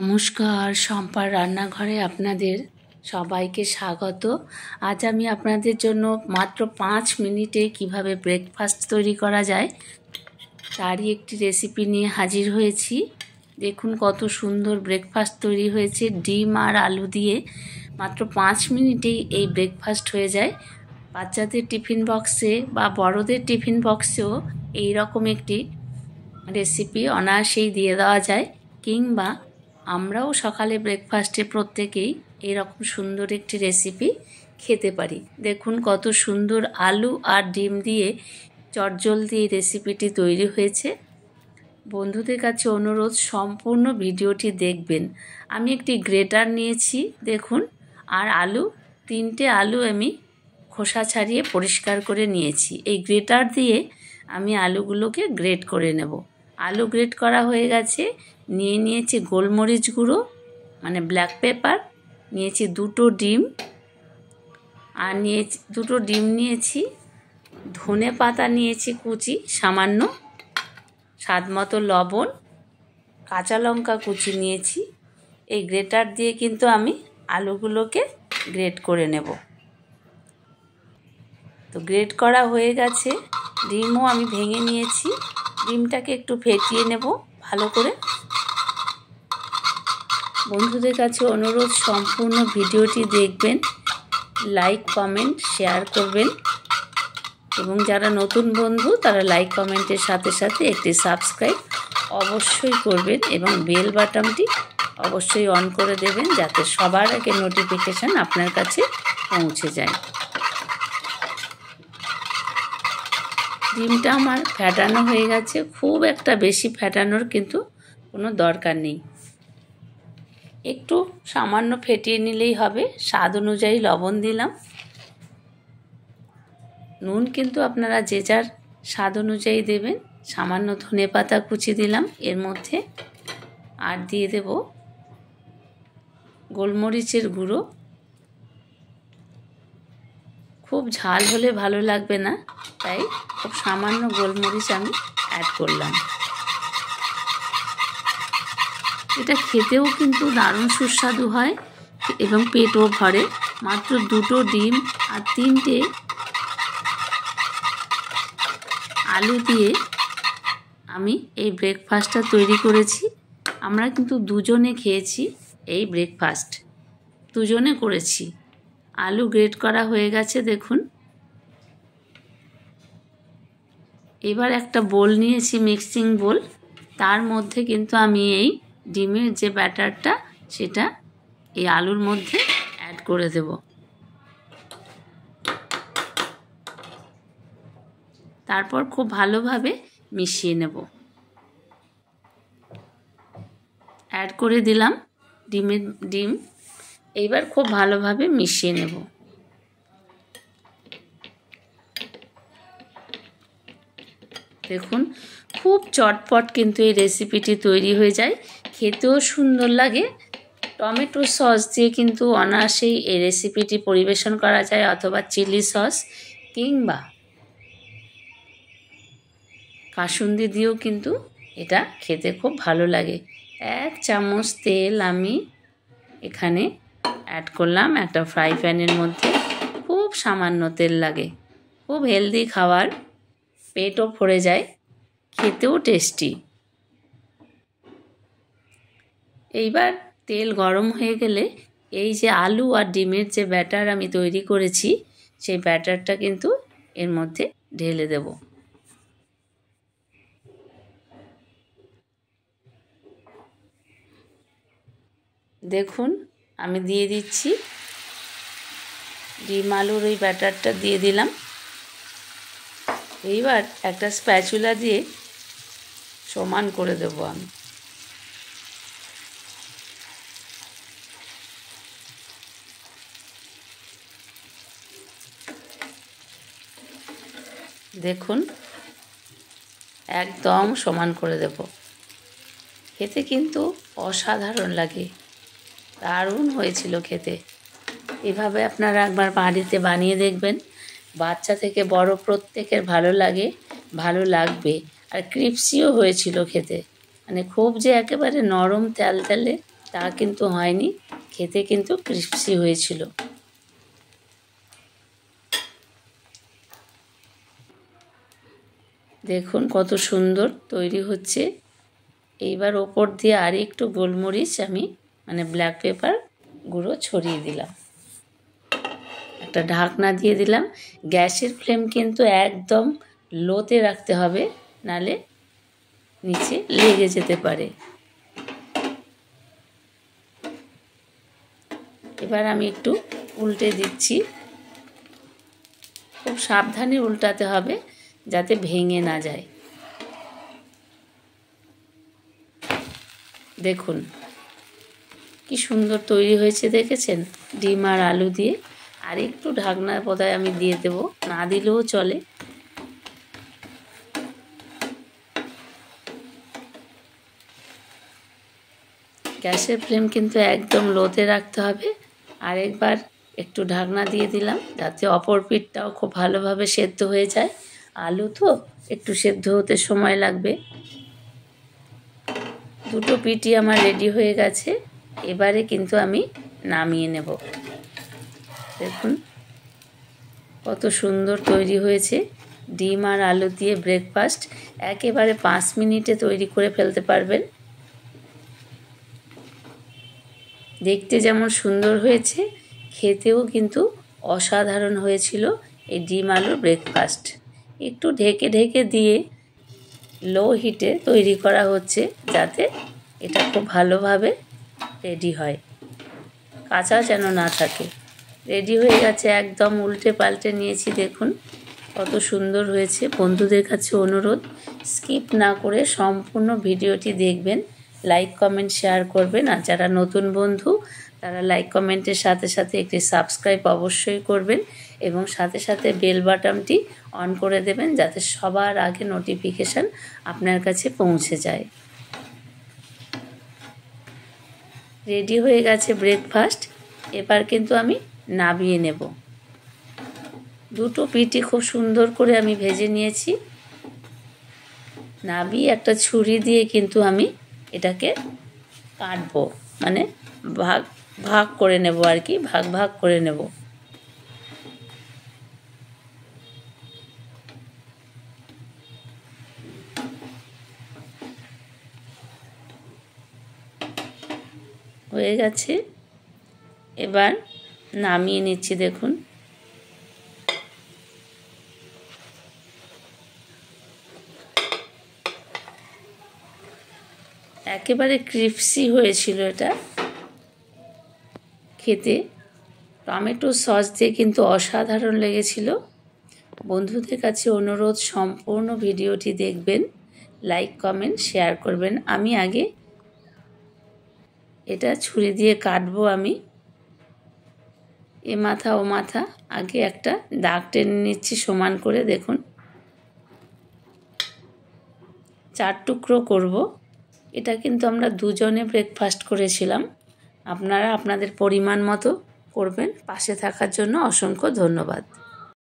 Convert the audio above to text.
নমস্কার, শম্পার রান্নাঘরে আপনাদের সবাইকে স্বাগত। আজ আমি আপনাদের জন্য মাত্র 5 মিনিটে কিভাবে ব্রেকফাস্ট তৈরি করা যায় তারই একটি রেসিপি নিয়ে হাজির হয়েছি। দেখুন কত সুন্দর ব্রেকফাস্ট তৈরি হয়েছে। ডিম আর আলু দিয়ে মাত্র 5 মিনিটেই এই ব্রেকফাস্ট হয়ে যায়। বাচ্চাদের টিফিন বক্সে বা বড়দের টিফিন বক্সেও এই রকম একটি রেসিপি অনায়াসেই দিয়ে দেওয়া যায়, কিংবা আমরাও সকালে ব্রেকফাস্টে প্রত্যেকেই এরকম সুন্দর একটি রেসিপি খেতে পারি। দেখুন কত সুন্দর আলু আর ডিম দিয়ে চটজলদি এই রেসিপিটি তৈরি হয়েছে। বন্ধুদের কাছে অনুরোধ, সম্পূর্ণ ভিডিওটি দেখবেন। আমি একটি গ্রেটার নিয়েছি দেখুন, আর আলু 3টে আলু আমি খোসা ছাড়িয়ে পরিষ্কার করে নিয়েছি। এই গ্রেটার দিয়ে আমি আলুগুলোকে গ্রেট করে নেব। আলু গ্রেট করা হয়ে গেছে। নিয়েছি গোলমরিচ গুঁড়ো মানে ব্ল্যাক পেপার, নিয়েছি 2টো ডিম, আর দুটো ডিম নিয়েছি, ধনে পাতা নিয়েছি কুচি সামান্য, স্বাদ মতো লবণ, কাঁচা লঙ্কা কুচি নিয়েছি। এই গ্রেটার দিয়ে কিন্তু আমি আলুগুলোকে গ্রেট করে নেব। তো গ্রেট করা হয়ে গেছে। ডিমও আমি ভেঙে নিয়েছি। ডিমটাকে একটু ফেটিয়ে নেব ভালো করে। বন্ধুদের কাছে অনুরোধ, সম্পূর্ণ ভিডিওটি দেখবেন, লাইক কমেন্ট শেয়ার করবেন, এবং যারা নতুন বন্ধু তারা লাইক কমেন্টের সাথে সাথে একটি সাবস্ক্রাইব অবশ্যই করবেন, এবং বেল বাটনটি অবশ্যই অন করে দেবেন যাতে সবার আগে নোটিফিকেশান আপনার কাছে পৌঁছে যায়। ডিমটা আমার ফেটানো হয়ে গেছে। খুব একটা বেশি ফেটানোর কিন্তু কোনো দরকার নেই, একটু সামান্য ফেটিয়ে নিলেই হবে। স্বাদ অনুযায়ী লবণ দিলাম। নুন কিন্তু আপনারা যে যার স্বাদ অনুযায়ী দেবেন। সামান্য ধনে পাতা কুচি দিলাম এর মধ্যে, আর দিয়ে দেব গোলমরিচের গুঁড়ো। খুব ঝাল হলে ভালো লাগবে না, তাই খুব সামান্য গোলমরিচ আমি অ্যাড করলাম। এটা খেতেও কিন্তু দারুণ সুস্বাদু হয় এবং পেটও ভরে। মাত্র 2টো ডিম আর 3টে আলু দিয়ে আমি এই ব্রেকফাস্টটা তৈরি করেছি। আমরা কিন্তু দুজনে খেয়েছি এই ব্রেকফাস্ট, দুজনে করেছি। আলু গ্রেট করা হয়ে গেছে দেখুন। এবার একটা বোল নিয়েছি, মিক্সিং বোল। তার মধ্যে কিন্তু আমি এই ডিমের যে ব্যাটারটা সেটা এই আলুর মধ্যে অ্যাড করে দেব। তারপর খুব ভালোভাবে মিশিয়ে নেব। অ্যাড করে দিলাম ডিম। এইবার খুব ভালোভাবে মিশিয়ে নেব। দেখুন খুব চটপট কিন্তু এই রেসিপিটি তৈরি হয়ে যায়, খেতেও সুন্দর লাগে। টমেটো সস দিয়ে কিন্তু অনায়াসেই এই রেসিপিটি পরিবেশন করা যায়, অথবা চিলি সস কিংবা কাসুন্দি দিয়েও কিন্তু এটা খেতে খুব ভালো লাগে। 1 চামচ তেল আমি এখানে অ্যাড করলাম একটা ফ্রাই প্যানের মধ্যে। খুব সামান্য তেল লাগে, খুব হেলদি খাবার, পেটও ভরে যায়, খেতেও টেস্টি। এইবার তেল গরম হয়ে গেলে এই যে আলু আর ডিমের যে ব্যাটার আমি তৈরি করেছি সেই ব্যাটারটা কিন্তু এর মধ্যে ঢেলে দেব। দেখুন আমি দিয়ে দিচ্ছি ডিম আলুর ওই ব্যাটারটা দিয়ে দিলাম। এইবার একটা স্প্যাচুলা দিয়ে সমান করে দেব আমি। দেখুন একদম সমান করে দেব। খেতে কিন্তু অসাধারণ লাগে, দারুণ হয়েছিল খেতে। এভাবে আপনারা একবার বাড়িতে বানিয়ে দেখবেন, বাচ্চা থেকে বড় প্রত্যেকের ভালো লাগবে। আর ক্রিপসিও হয়েছিল খেতে, মানে খুব যে একেবারে নরম তেলতেলে তা কিন্তু হয়নি, খেতে কিন্তু ক্রিস্পি হয়েছিল। দেখুন কত সুন্দর তৈরি হচ্ছে। এইবার ওপর দিয়ে আর একটু গোলমরিচ আমি ব্ল্যাক পেপার গুঁড়ো ছড়িয়ে দিলাম, একটা ঢাকনা দিয়ে দিলাম। গ্যাসের ফ্লেম কিন্তু একদম লোতে রাখতে হবে, নালে নিচে লেগে যেতে পারে। এবার আমি একটু উল্টে দিচ্ছি, খুব সাবধানে উল্টাতে হবে যাতে ভেঙে না যায়। দেখুন কি সুন্দর তৈরি হয়েছে, দেখেছেন? ডিম আর আলু দিয়ে। আর একটু ঢাকনার বোধহয় আমি দিয়ে দেব, না দিলেও চলে। গ্যাসের ফ্লেম কিন্তু একদম লোতে রাখতে হবে। আরেকবার একটু ঢাকনা দিয়ে দিলাম যাতে অপর পিঠটাও খুব ভালোভাবে সেদ্ধ হয়ে যায়। আলু তো একটু সেদ্ধ হতে সময় লাগবে। দুটো পিঠই আমার রেডি হয়ে গেছে। এবারে কিন্তু আমি নামিয়ে নেব। দেখুন কত সুন্দর তৈরি হয়েছে। ডিম আর আলু দিয়ে ব্রেকফাস্ট একেবারে 5 মিনিটে তৈরি করে ফেলতে পারবেন। দেখতে যেমন সুন্দর হয়েছে, খেতেও কিন্তু অসাধারণ হয়েছিল এই ডিম আলুর ব্রেকফাস্ট। একটু ঢেকে ঢেকে দিয়ে লো হিটে তৈরি করা হচ্ছে যাতে এটা খুব ভালোভাবে রেডি হয়, কাঁচা যেন না থাকে। রেডি হয়ে গেছে, একদম উল্টে পাল্টে নিয়েছি। দেখুন কত সুন্দর হয়েছে। বন্ধুদের কাছে অনুরোধ, স্কিপ না করে সম্পূর্ণ ভিডিওটি দেখবেন, লাইক কমেন্ট শেয়ার করবেন। আর যারা নতুন বন্ধু তারা লাইক কমেন্টের সাথে সাথে একটি সাবস্ক্রাইব অবশ্যই করবেন এবং সাথে সাথে বেল বাটনটি অন করে দেবেন যাতে সবার আগে নোটিফিকেশান আপনার কাছে পৌঁছে যায়। রেডি হয়ে গেছে ব্রেকফাস্ট। এবার কিন্তু আমি নামিয়ে নেব। দুটো পিঠই খুব সুন্দর করে আমি ভেজে নিয়েছি। নামিয়ে একটা ছুরি দিয়ে কিন্তু আমি এটাকে কাটবো, ভাগ ভাগ করে নেব আর কি, ভাগ ভাগ করে নেব। হয়ে গেছে, এবার নামিয়ে নিচ্ছি। দেখুন একেবারে ক্রিস্পি হয়েছিল এটা খেতে। টমেটো সস দিয়ে কিন্তু অসাধারণ লেগেছিল। বন্ধুদের কাছে অনুরোধ, সম্পূর্ণ ভিডিওটি দেখবেন, লাইক কমেন্ট শেয়ার করবেন। আমি আগে এটা ছুরি দিয়ে কাটবো। আমি এ মাথা ও মাথা আগে একটা দাগ টেনে নিচ্ছি সমান করে। দেখুন 4 টুকরো করব। এটা কিন্তু আমরা দুজনে ব্রেকফাস্ট করেছিলাম। আপনারা আপনাদের পরিমাণ মতো করবেন। পাশে থাকার জন্য অসংখ্য ধন্যবাদ।